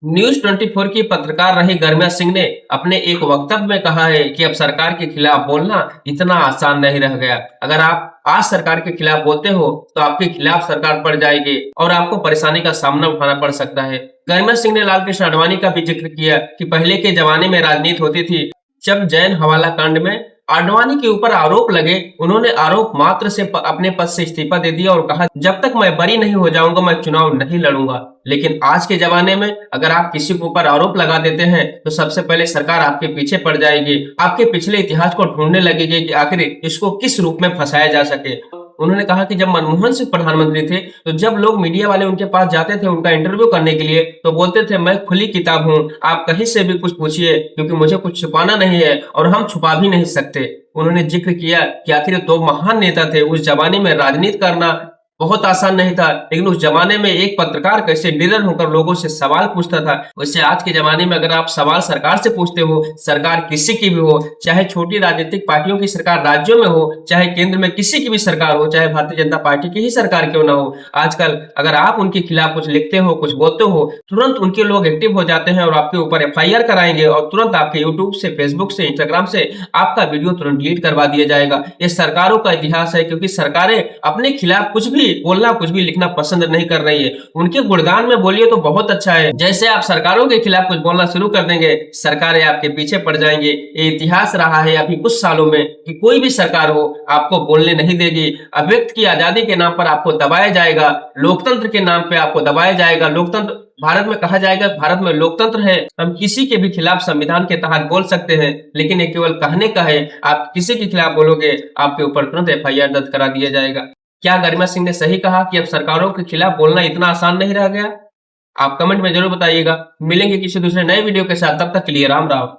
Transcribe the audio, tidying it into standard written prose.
News 24 की पत्रकार रही गर्मिया सिंह ने अपने एक वक्तव्य में कहा है कि अब सरकार के खिलाफ बोलना इतना आसान नहीं रह गया। अगर आप आज सरकार के खिलाफ बोलते हो तो आपके खिलाफ सरकार पड़ जाएगी और आपको परेशानी का सामना उठाना पड़ सकता है। गर्मिया सिंह ने लालकृष्ण आडवाणी का भी जिक्र किया कि पहले के जमाने में राजनीति होती थी। जब जैन हवाला कांड में आडवाणी के ऊपर आरोप लगे, उन्होंने आरोप मात्र से अपने पद से इस्तीफा दे दिया और कहा, जब तक मैं बरी नहीं हो जाऊंगा मैं चुनाव नहीं लड़ूंगा। लेकिन आज के जमाने में अगर आप किसी के ऊपर आरोप लगा देते हैं तो सबसे पहले सरकार आपके पीछे पड़ जाएगी, आपके पिछले इतिहास को ढूंढने लगेगी कि आखिर इसको किस रूप में फंसाया जा सके। उन्होंने कहा कि जब मनमोहन सिंह प्रधानमंत्री थे तो जब लोग मीडिया वाले उनके पास जाते थे उनका इंटरव्यू करने के लिए तो बोलते थे, मैं खुली किताब हूं, आप कहीं से भी कुछ पूछिए क्योंकि मुझे कुछ छुपाना नहीं है और हम छुपा भी नहीं सकते। उन्होंने जिक्र किया कि आखिर दो महान नेता थे, उस जमाने में राजनीति करना बहुत आसान नहीं था, लेकिन उस जमाने में एक पत्रकार कैसे निडर होकर लोगों से सवाल पूछता था, वैसे आज के जमाने में अगर आप सवाल सरकार से पूछते हो, सरकार किसी की भी हो, चाहे छोटी राजनीतिक पार्टियों की सरकार राज्यों में हो, चाहे केंद्र में किसी की भी सरकार हो, चाहे भारतीय जनता पार्टी की ही सरकार क्यों ना हो, आजकल अगर आप उनके खिलाफ कुछ लिखते हो, कुछ बोलते हो, तुरंत उनके लोग एक्टिव हो जाते हैं और आपके ऊपर FIR कराएंगे और तुरंत आपके यूट्यूब से, फेसबुक से, इंस्टाग्राम से आपका वीडियो तुरंत डिलीट करवा दिया जाएगा। ये सरकारों का इतिहास है, क्योंकि सरकारें अपने खिलाफ कुछ भी बोलना, कुछ भी लिखना पसंद नहीं कर रही है। उनके गुणगान में बोलिए तो बहुत अच्छा है, जैसे आप सरकारों के खिलाफ कुछ बोलना शुरू कर देंगे सरकारें आपके पीछे पड़ जाएंगे। ये इतिहास रहा है अभी कुछ सालों में कि कोई भी सरकार हो आपको बोलने नहीं देगी, अभिव्यक्ति की आजादी के नाम पर आपको दबाया जाएगा, लोकतंत्र के नाम पे आपको दबाया जाएगा। लोकतंत्र भारत में कहा जाएगा, भारत में लोकतंत्र है, हम किसी के भी खिलाफ संविधान के तहत बोल सकते हैं, लेकिन ये केवल कहने का है। आप किसी के खिलाफ बोलोगे आपके ऊपर तुरंत FIR दर्ज करा दिया जाएगा। क्या गरिमा सिंह ने सही कहा कि अब सरकारों के खिलाफ बोलना इतना आसान नहीं रह गया? आप कमेंट में जरूर बताइएगा। मिलेंगे किसी दूसरे नए वीडियो के साथ, तब तक के लिए राम राम।